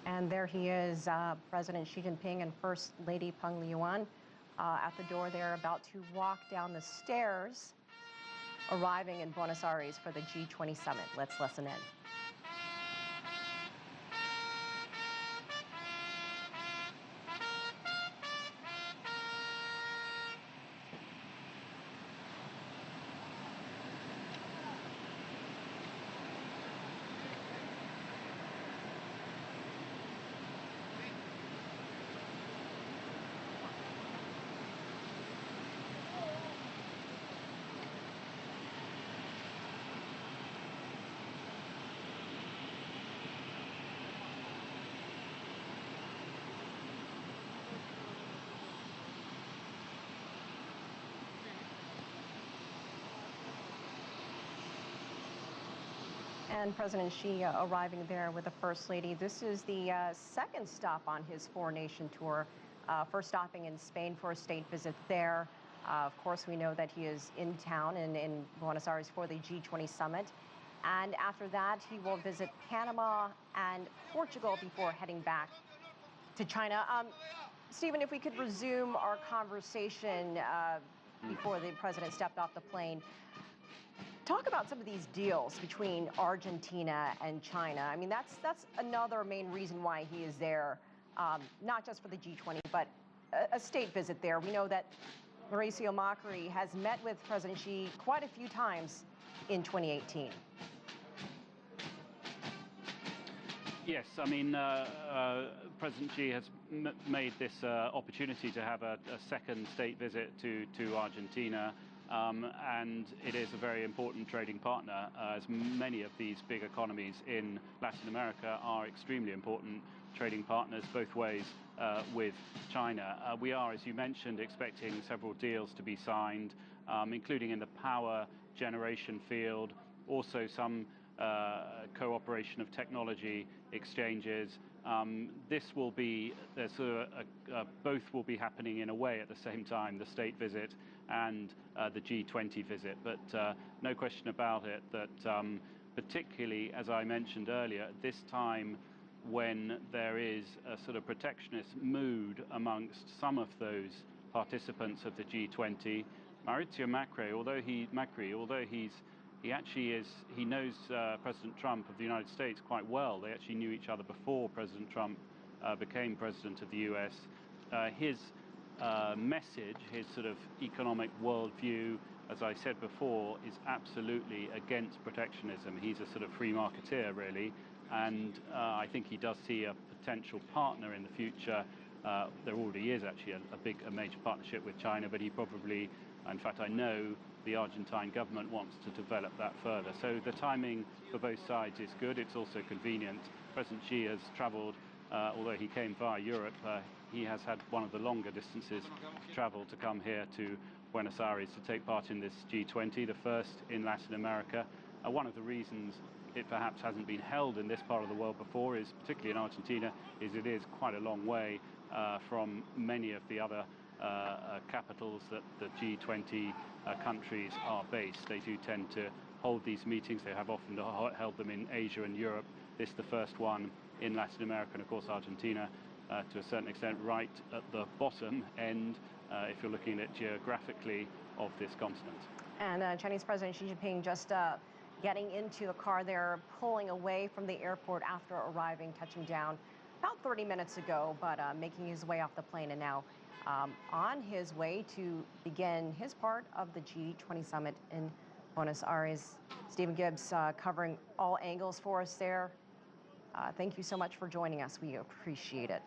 And there he is, President Xi Jinping and First Lady Peng Liyuan at the door there, about to walk down the stairs, arriving in Buenos Aires for the G20 summit. Let's listen in. And President Xi arriving there with the First Lady. This is the second stop on his four-nation tour, first stopping in Spain for a state visit there. Of course, we know that he is in town in Buenos Aires for the G20 summit. And after that, he will visit Panama and Portugal before heading back to China. Stephen, if we could resume our conversation before the president stepped off the plane. Talk about some of these deals between Argentina and China. I mean, that's another main reason why he is there, not just for the G20, but a state visit there. We know that Mauricio Macri has met with President Xi quite a few times in 2018. Yes, I mean, President Xi has made this opportunity to have a second state visit to Argentina. And it is a very important trading partner, as many of these big economies in Latin America are extremely important trading partners both ways with China. We are, as you mentioned, expecting several deals to be signed, including in the power generation field, also some cooperation of technology exchanges. This will be, both will be happening in a way at the same time, the state visit and the G20 visit. But no question about it that particularly, as I mentioned earlier, at this time when there is a sort of protectionist mood amongst some of those participants of the G20, Mauricio Macri, although he knows President Trump of the United States quite well. They actually knew each other before President Trump became president of the US. His message, his sort of economic worldview, as I said before, is absolutely against protectionism. He's a sort of free marketeer, really, and I think he does see a potential partner in the future. There already is actually a major partnership with China, but he probably, in fact, I know the Argentine government wants to develop that further. So the timing for both sides is good. It's also convenient. President Xi has traveled, although he came via Europe, he has had one of the longer distances to travel to come here to Buenos Aires to take part in this G20, the first in Latin America. One of the reasons it perhaps hasn't been held in this part of the world before is, particularly in Argentina, is it is quite a long way from many of the other capitals that the G20 countries are based. They do tend to hold these meetings. They have often held them in Asia and Europe. This is the first one in Latin America, and of course Argentina to a certain extent right at the bottom end if you're looking at it geographically of this continent. And Chinese President Xi Jinping just getting into a car there, pulling away from the airport after arriving, touching down about 30 minutes ago, but making his way off the plane and now on his way to begin his part of the G20 summit in Buenos Aires. Stephen Gibbs covering all angles for us there. Thank you so much for joining us. We appreciate it.